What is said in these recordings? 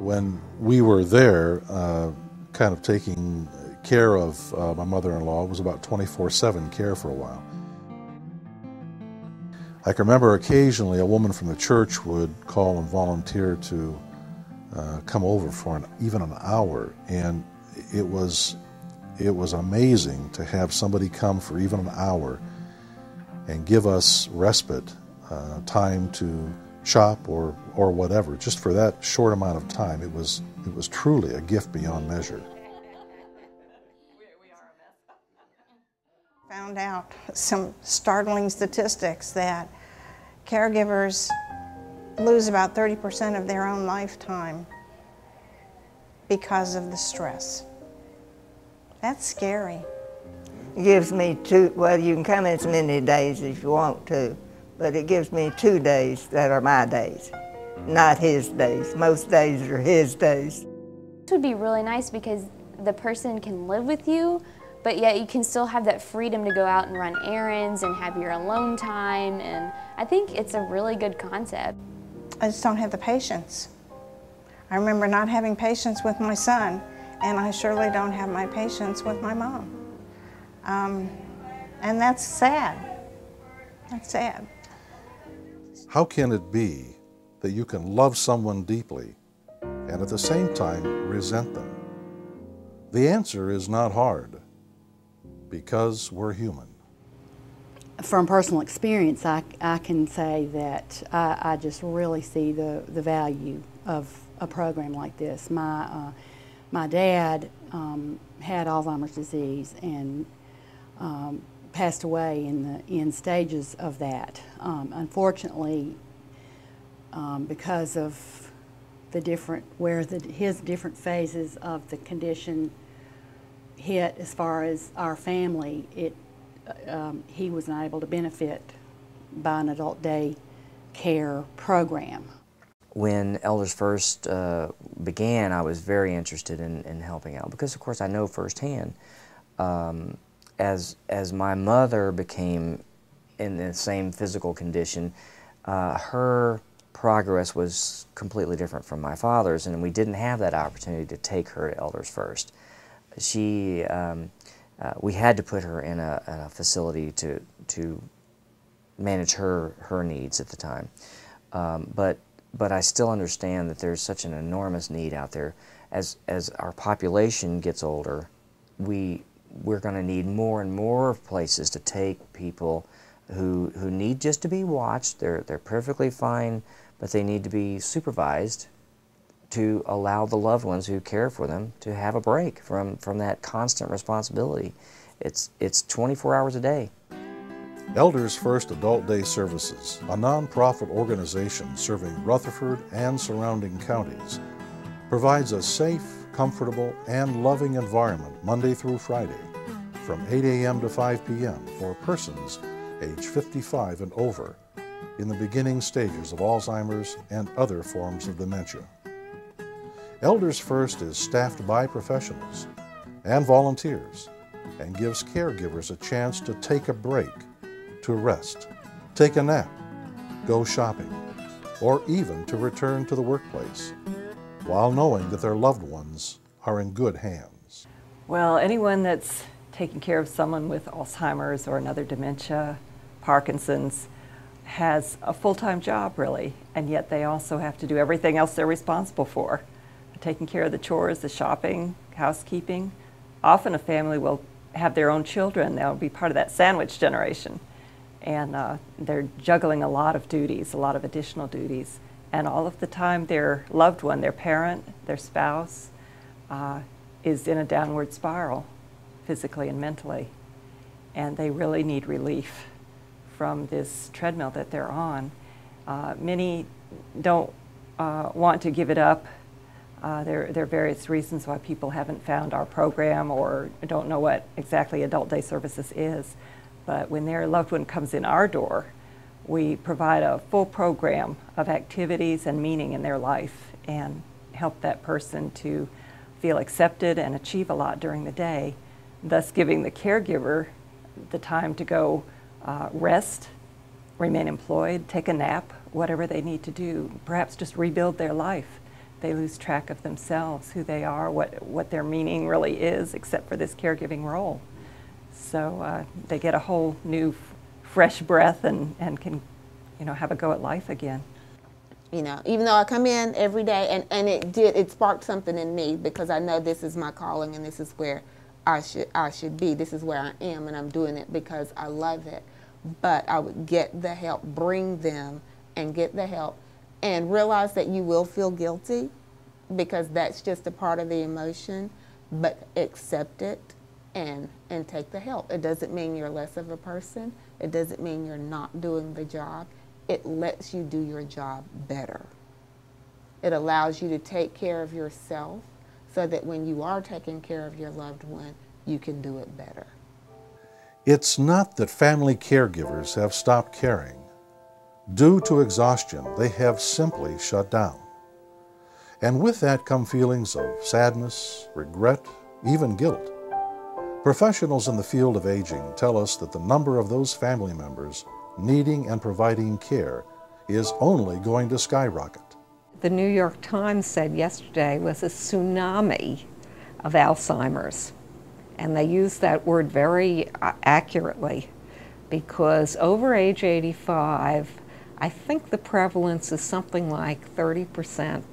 when we were there, kind of taking care of my mother-in-law, it was about 24/7 care for a while. I can remember occasionally a woman from the church would call and volunteer to come over for even an hour, and it was amazing to have somebody come for even an hour and give us respite, time to shop or whatever. Just for that short amount of time, it was truly a gift beyond measure. Found out some startling statistics that caregivers lose about 30% of their own lifetime because of the stress. That's scary. It gives me well, you can come as many days as you want to, but it gives me 2 days that are my days, not his days. Most days are his days. It would be really nice because the person can live with you, but yet you can still have that freedom to go out and run errands and have your alone time, and I think it's a really good concept. I just don't have the patience. I remember not having patience with my son, and I surely don't have my patience with my mom. And that's sad. That's sad. How can it be that you can love someone deeply and at the same time resent them? The answer is not hard, because we're human. From personal experience, I can say that I just really see the value of a program like this. My dad had Alzheimer's disease and passed away in stages of that. Unfortunately, because of his different phases of the condition hit as far as our family, he was not able to benefit by an adult day care program. When Elders First began, I was very interested in helping out because, of course, I know firsthand as my mother became in the same physical condition, her progress was completely different from my father's, and we didn't have that opportunity to take her to Elders First. We had to put her in a facility to manage her needs at the time. But I still understand that there's such an enormous need out there. As our population gets older, we're going to need more and more places to take people who need just to be watched. They're perfectly fine, but they need to be supervised to allow the loved ones who care for them to have a break from that constant responsibility. It's 24 hours a day. Elders First Adult Day Services, a nonprofit organization serving Rutherford and surrounding counties, provides a safe, comfortable, and loving environment Monday through Friday from 8 a.m. to 5 p.m. for persons age 55 and over in the beginning stages of Alzheimer's and other forms of dementia. Elders First is staffed by professionals and volunteers and gives caregivers a chance to take a break, to rest, take a nap, go shopping, or even to return to the workplace, while knowing that their loved ones are in good hands. Well, anyone that's taking care of someone with Alzheimer's or another dementia, Parkinson's, has a full-time job, really, and yet they also have to do everything else they're responsible for. Taking care of the chores, the shopping, housekeeping. Often a family will have their own children. They'll be part of that sandwich generation. And they're juggling a lot of duties, a lot of additional duties. And all of the time their loved one, their parent, their spouse, is in a downward spiral, physically and mentally. And they really need relief from this treadmill that they're on. Many don't want to give it up. There are various reasons why people haven't found our program or don't know what exactly Adult Day Services is. But when their loved one comes in our door, we provide a full program of activities and meaning in their life and help that person to feel accepted and achieve a lot during the day, thus giving the caregiver the time to go rest, remain employed, take a nap, whatever they need to do, perhaps just rebuild their life they lose track of themselves, who they are, what their meaning really is, except for this caregiving role. So they get a whole new, fresh breath and can, have a go at life again. Even though I come in every day, and it sparked something in me, because I know this is my calling and this is where I should be. This is where I am, and I'm doing it because I love it. But I would get the help, bring them and get the help, and realize that you will feel guilty, because that's just a part of the emotion, but accept it and take the help. It doesn't mean you're less of a person. It doesn't mean you're not doing the job. It lets you do your job better. It allows you to take care of yourself so that when you are taking care of your loved one, you can do it better. It's not that family caregivers have stopped caring. Due to exhaustion, they have simply shut down. And with that come feelings of sadness, regret, even guilt. Professionals in the field of aging tell us that the number of those family members needing and providing care is only going to skyrocket. The New York Times said yesterday was a tsunami of Alzheimer's. And they used that word very accurately, because over age 85, I think the prevalence is something like 30%.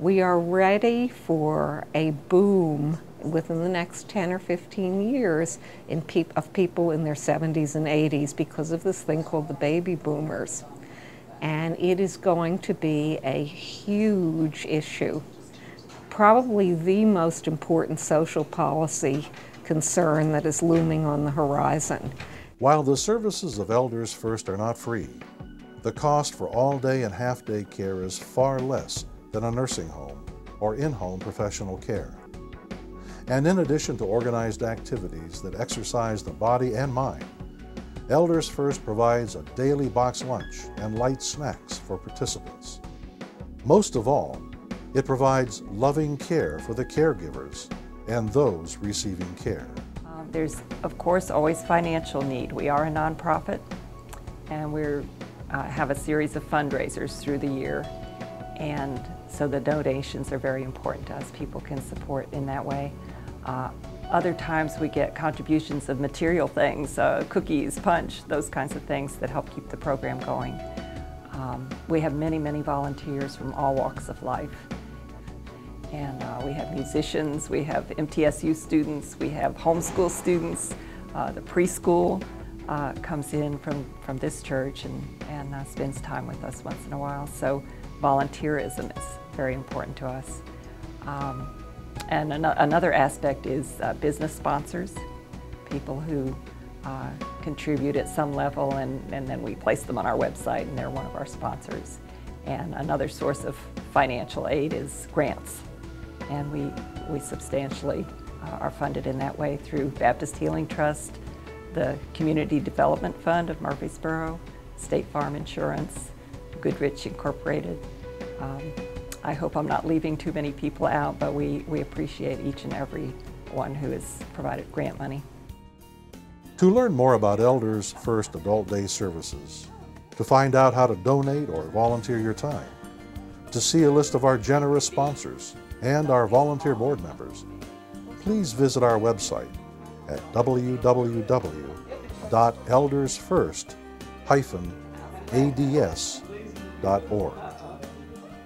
We are ready for a boom within the next 10 or 15 years of people in their 70s and 80s because of this thing called the baby boomers. And it is going to be a huge issue. Probably the most important social policy concern that is looming on the horizon. While the services of Elders First are not free, the cost for all-day and half-day care is far less than a nursing home or in-home professional care. And in addition to organized activities that exercise the body and mind, Elders First provides a daily box lunch and light snacks for participants. Most of all, it provides loving care for the caregivers and those receiving care. There's, of course, always financial need. We are a nonprofit, and we have a series of fundraisers through the year, and so the donations are very important to us. People can support in that way. Other times we get contributions of material things, cookies, punch, those kinds of things that help keep the program going. We have many, many volunteers from all walks of life. And we have musicians, we have MTSU students, we have homeschool students. The preschool comes in from this church and spends time with us once in a while. So volunteerism is very important to us. And another aspect is business sponsors, people who contribute at some level, and then we place them on our website and they're one of our sponsors. And another source of financial aid is grants. And we substantially are funded in that way through Baptist Healing Trust, the Community Development Fund of Murfreesboro, State Farm Insurance, Goodrich Incorporated. I hope I'm not leaving too many people out, but we appreciate each and every one who has provided grant money. To learn more about Elders First Adult Day services, to find out how to donate or volunteer your time, to see a list of our generous sponsors and our volunteer board members, please visit our website at www.eldersfirst-ads.org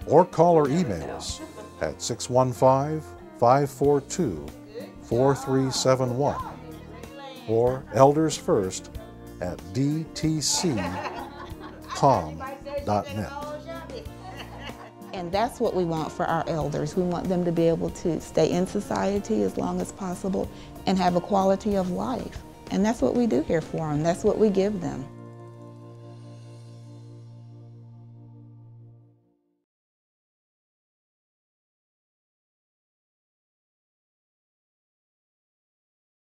or call or email us at 615-542-4371 or eldersfirst@dtccom.net. And that's what we want for our elders. We want them to be able to stay in society as long as possible and have a quality of life. And that's what we do here for them. That's what we give them.